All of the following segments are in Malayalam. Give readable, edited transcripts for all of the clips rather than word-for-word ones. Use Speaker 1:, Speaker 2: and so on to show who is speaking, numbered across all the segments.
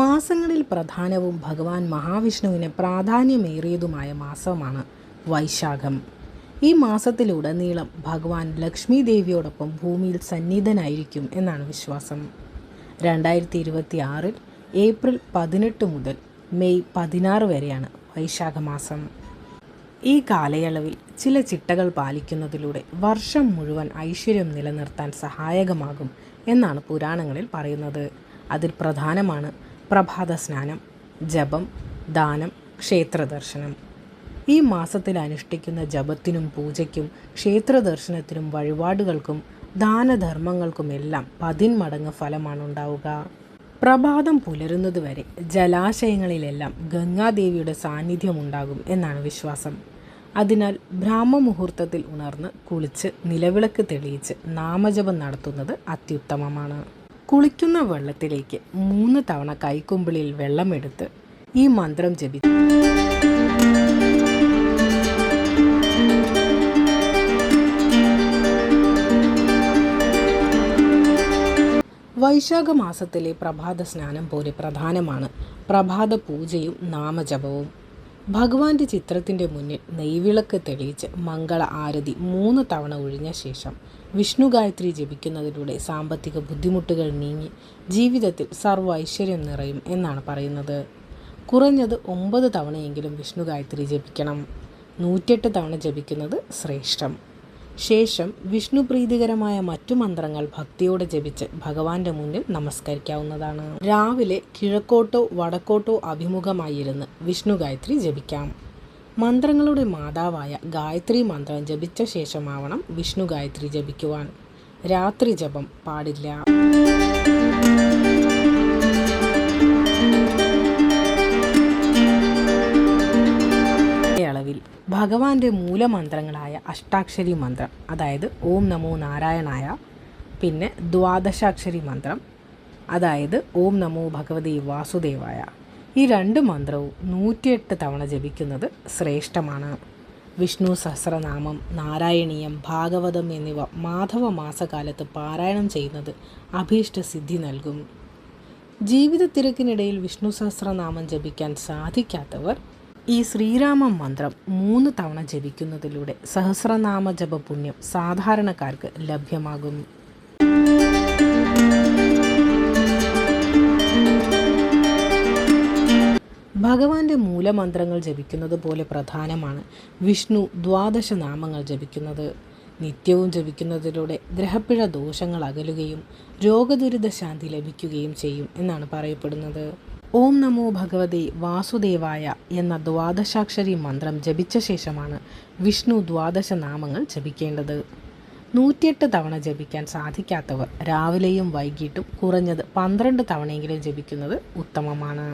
Speaker 1: മാസങ്ങളിൽ പ്രധാനവും ഭഗവാൻ മഹാവിഷ്ണുവിന് പ്രാധാന്യമേറിയതുമായ മാസമാണ് വൈശാഖം. ഈ മാസത്തിലുടനീളം ഭഗവാൻ ലക്ഷ്മി ദേവിയോടൊപ്പം ഭൂമിയിൽ സന്നിധനായിരിക്കും എന്നാണ് വിശ്വാസം. 2026 ഏപ്രിൽ 18 മുതൽ മെയ് 16 വരെയാണ് വൈശാഖ മാസം. ഈ കാലയളവിൽ ചില ചിട്ടകൾ പാലിക്കുന്നതിലൂടെ വർഷം മുഴുവൻ ഐശ്വര്യം നിലനിർത്താൻ സഹായകമാകും എന്നാണ് പുരാണങ്ങളിൽ പറയുന്നത്. അതിൽ പ്രധാനമാണ് പ്രഭാത സ്നാനം, ജപം, ദാനം, ക്ഷേത്രദർശനം. ഈ മാസത്തിൽ അനുഷ്ഠിക്കുന്ന ജപത്തിനും പൂജയ്ക്കും ക്ഷേത്രദർശനത്തിനും വഴിപാടുകൾക്കും ദാനധർമ്മങ്ങൾക്കുമെല്ലാം 10 മടങ്ങ് ഫലമാണ് ഉണ്ടാവുക. പ്രഭാതം പുലരുന്നതുവരെ ജലാശയങ്ങളിലെല്ലാം ഗംഗാദേവിയുടെ സാന്നിധ്യമുണ്ടാകും എന്നാണ് വിശ്വാസം. അതിനാൽ ബ്രാഹ്മമുഹൂർത്തത്തിൽ ഉണർന്ന് കുളിച്ച് നിലവിളക്ക് തെളിയിച്ച് നാമജപം നടത്തുന്നത് അത്യുത്തമമാണ്. കുളിക്കുന്ന വെള്ളത്തിലേക്ക് 3 തവണ കൈക്കുമ്പിളിൽ വെള്ളമെടുത്ത് ഈ മന്ത്രം ജപിച്ചു വൈശാഖ മാസത്തിലെ പ്രഭാത സ്നാനം പോലെ പ്രധാനമാണ് പ്രഭാത പൂജയും നാമജപവും. ഭഗവാന്റെ ചിത്രത്തിൻ്റെ മുന്നിൽ നെയ്വിളക്ക് തെളിയിച്ച് മംഗള ആരതി 3 തവണ ഒഴിഞ്ഞ ശേഷം വിഷ്ണു ഗായത്രി ജപിക്കുന്നതിലൂടെ സാമ്പത്തിക ബുദ്ധിമുട്ടുകൾ നീങ്ങി ജീവിതത്തിൽ സർവ്വ ഐശ്വര്യം നിറയും എന്നാണ് പറയുന്നത്. കുറഞ്ഞത് 9 തവണയെങ്കിലും വിഷ്ണു ഗായത്രി ജപിക്കണം. 108 തവണ ജപിക്കുന്നത് ശ്രേഷ്ഠം. ശേഷം വിഷ്ണു പ്രീതികരമായ മറ്റു മന്ത്രങ്ങൾ ഭക്തിയോടെ ജപിച്ച് ഭഗവാന്റെ മുന്നിൽ നമസ്കരിക്കാവുന്നതാണ്. രാവിലെ കിഴക്കോട്ടോ വടക്കോട്ടോ അഭിമുഖമായിരുന്ന് വിഷ്ണു ഗായത്രി ജപിക്കാം. മന്ത്രങ്ങളുടെ മാതാവായ ഗായത്രി മന്ത്രം ജപിച്ച ശേഷമാവണം വിഷ്ണു ഗായത്രി ജപിക്കുവാൻ. രാത്രി ജപം പാടില്ല. അളവിൽ ഭഗവാന്റെ മൂലമന്ത്രങ്ങളായ അഷ്ടാക്ഷരി മന്ത്രം, അതായത് ഓം നമോ നാരായണായ, പിന്നെ ദ്വാദശാക്ഷരി മന്ത്രം, അതായത് ഓം നമോ ഭഗവതി വാസുദേവായ, ഈ 2 മന്ത്രവും 108 തവണ ജപിക്കുന്നത് ശ്രേഷ്ഠമാണ്. വിഷ്ണു സഹസ്രനാമം, നാരായണീയം, ഭാഗവതം എന്നിവ മാധവ മാസകാലത്ത് പാരായണം ചെയ്യുന്നത് അഭീഷ്ടസിദ്ധി നൽകും. ജീവിത തിരക്കിനിടയിൽ വിഷ്ണു സഹസ്രനാമം ജപിക്കാൻ സാധിക്കാത്തവർ ഈ ശ്രീരാമ മന്ത്രം 3 തവണ ജപിക്കുന്നതിലൂടെ സഹസ്രനാമ ജപ പുണ്യം സാധാരണക്കാർക്ക് ലഭ്യമാകും. ഭഗവാന്റെ മൂലമന്ത്രങ്ങൾ ജപിക്കുന്നത് പോലെ പ്രധാനമാണ് വിഷ്ണു ദ്വാദശ നാമങ്ങൾ ജപിക്കുന്നത്. നിത്യവും ജപിക്കുന്നതിലൂടെ ഗ്രഹപ്പിഴ ദോഷങ്ങൾ അകലുകയും രോഗദുരിത ശാന്തി ലഭിക്കുകയും ചെയ്യും എന്നാണ് പറയപ്പെടുന്നത്. ഓം നമോ ഭഗവതി വാസുദേവായ എന്ന ദ്വാദശാക്ഷരി മന്ത്രം ജപിച്ച ശേഷമാണ് വിഷ്ണു ദ്വാദശ നാമങ്ങൾ ജപിക്കേണ്ടത്. 108 തവണ ജപിക്കാൻ സാധിക്കാത്തവർ രാവിലെയും വൈകിട്ടും കുറഞ്ഞത് 12 തവണയെങ്കിലും ജപിക്കുന്നത് ഉത്തമമാണ്.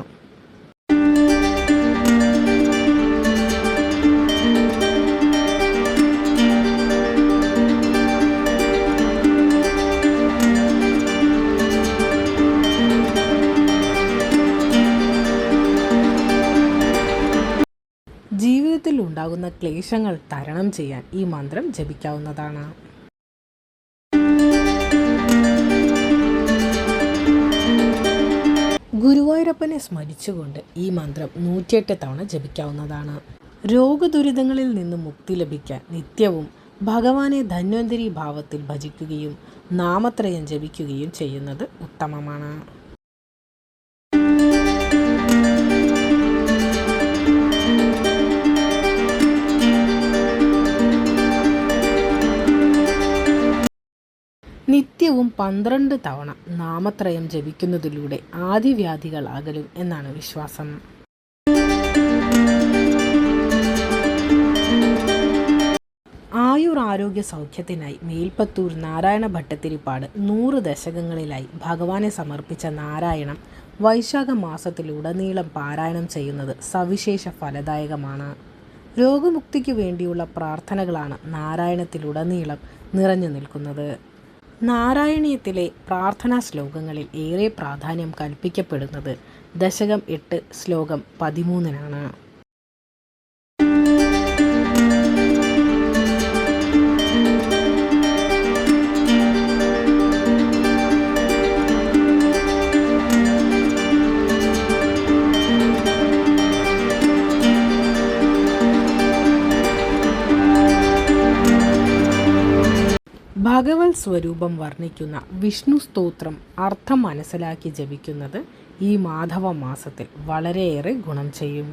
Speaker 1: ജീവിതത്തിൽ ഉണ്ടാകുന്ന ക്ലേശങ്ങൾ തരണം ചെയ്യാൻ ഈ മന്ത്രം ജപിക്കാവുന്നതാണ്. ഗുരുവായൂരപ്പനെ സ്മരിച്ചുകൊണ്ട് ഈ മന്ത്രം 108 തവണ ജപിക്കാവുന്നതാണ്. രോഗദുരിതങ്ങളിൽ നിന്ന് മുക്തി ലഭിക്കാൻ നിത്യവും ഭഗവാനെ ധന്വന്തരി ഭാവത്തിൽ ഭജിക്കുകയും നാമത്രയം ജപിക്കുകയും ചെയ്യുന്നത് ഉത്തമമാണ്. നിത്യവും 12 തവണ നാമത്രയം ജപിക്കുന്നതിലൂടെ ആദിവ്യാധികൾ അകലും എന്നാണ് വിശ്വാസം. ആയുരാരോഗ്യ സൗഖ്യത്തിനായി മേൽപ്പത്തൂർ നാരായണ ഭട്ടത്തിരിപ്പാട് 100 ദശകങ്ങളിലായി ഭഗവാനെ സമർപ്പിച്ച നാരായണം വൈശാഖ മാസത്തിലുടനീളം പാരായണം ചെയ്യുന്നത് സവിശേഷ ഫലദായകമാണ്. രോഗമുക്തിക്ക് വേണ്ടിയുള്ള പ്രാർത്ഥനകളാണ് നാരായണത്തിലുടനീളം നിറഞ്ഞു നിൽക്കുന്നത്. നാരായണീയത്തിലെ പ്രാർത്ഥനാ ശ്ലോകങ്ങളിൽ ഏറെ പ്രാധാന്യം കൽപ്പിക്കപ്പെടുന്നത് ദശകം 8 ശ്ലോകം 13-നാണ്. സ്വരൂപം വർണ്ണിക്കുന്ന വിഷ്ണു സ്തോത്രം അർത്ഥം മനസ്സിലാക്കി ജപിക്കുന്നത് ഈ മാധവ മാസത്തിൽ വളരെയേറെ ഗുണം ചെയ്യും.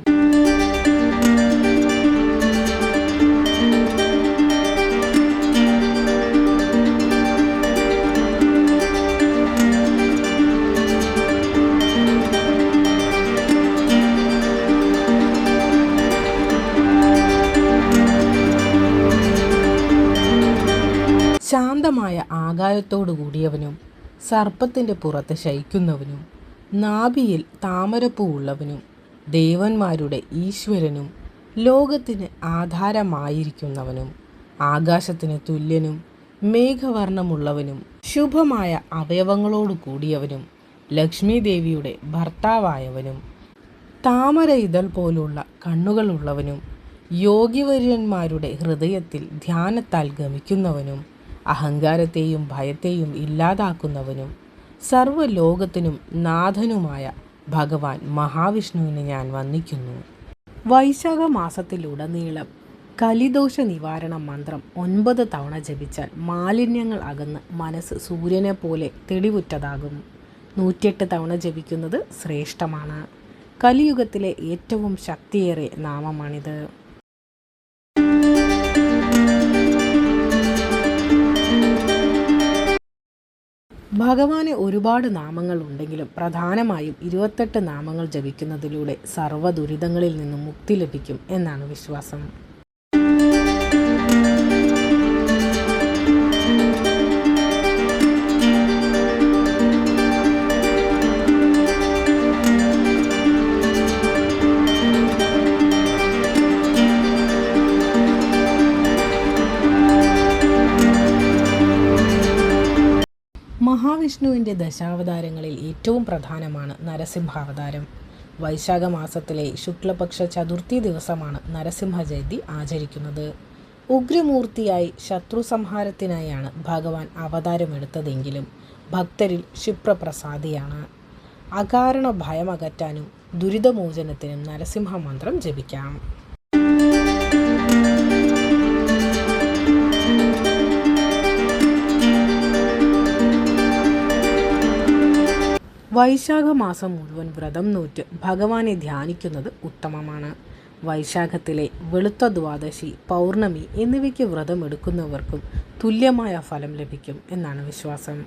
Speaker 1: ശാന്തമായ ആകാരത്തോടു കൂടിയവനും സർപ്പത്തിൻ്റെ പുറത്ത് ശയിക്കുന്നവനും നാഭിയിൽ താമരപ്പൂ ഉള്ളവനും ദേവന്മാരുടെ ഈശ്വരനും ലോകത്തിന് ആധാരമായിരിക്കുന്നവനും ആകാശത്തിന് തുല്യനും മേഘവർണ്ണമുള്ളവനും ശുഭമായ അവയവങ്ങളോടു കൂടിയവനും ലക്ഷ്മി ദേവിയുടെ ഭർത്താവായവനും താമര ഇതൾ പോലുള്ള കണ്ണുകളുള്ളവനും യോഗിവര്യന്മാരുടെ ഹൃദയത്തിൽ ധ്യാനത്താൽ ഗമിക്കുന്നവനും അഹങ്കാരത്തെയും ഭയത്തെയും ഇല്ലാതാക്കുന്നവനും സർവ്വലോകത്തിനും നാഥനുമായ ഭഗവാൻ മഹാവിഷ്ണുവിനെ ഞാൻ വന്ദിക്കുന്നു. വൈശാഖ മാസത്തിലുടനീളം കലിദോഷ നിവാരണ മന്ത്രം 9 തവണ ജപിച്ചാൽ മാലിന്യങ്ങൾ അകന്ന് മനസ്സ് സൂര്യനെ പോലെ തെളിവുറ്റതാകും. 108 തവണ ജപിക്കുന്നത് ശ്രേഷ്ഠമാണ്. കലിയുഗത്തിലെ ഏറ്റവും ശക്തിയേറിയ നാമമാണിത്. ഭഗവാന് ഒരുപാട് നാമങ്ങൾ ഉണ്ടെങ്കിലും പ്രധാനമായും 28 നാമങ്ങൾ ജപിക്കുന്നതിലൂടെ സർവ്വ ദുരിതങ്ങളിൽ നിന്നും മുക്തി ലഭിക്കും എന്നാണ് വിശ്വാസം. മഹാവിഷ്ണുവിൻ്റെ ദശാവതാരങ്ങളിൽ ഏറ്റവും പ്രധാനമാണ് നരസിംഹാവതാരം. വൈശാഖ മാസത്തിലെ ശുക്ലപക്ഷ ചതുർത്ഥി ദിവസമാണ് നരസിംഹ ജയന്തി ആചരിക്കുന്നത്. ഉഗ്രമൂർത്തിയായി ശത്രു സംഹാരത്തിനായാണ് ഭഗവാൻ അവതാരമെടുത്തതെങ്കിലും ഭക്തരിൽ ക്ഷിപ്രപ്രസാദിയാണ്. അകാരണ ഭയമകറ്റാനും ദുരിതമോചനത്തിനും നരസിംഹ മന്ത്രം ജപിക്കാം. വൈശാഖ മാസം മുഴുവൻ വ്രതം നോറ്റ് ഭഗവാനെ ധ്യാനിക്കുന്നത് ഉത്തമമാണ്. വൈശാഖത്തിലെ വെളുത്ത ദ്വാദശി, പൗർണമി എന്നിവയ്ക്ക് വ്രതമെടുക്കുന്നവർക്കും തുല്യമായ ഫലം ലഭിക്കും എന്നാണ് വിശ്വാസം.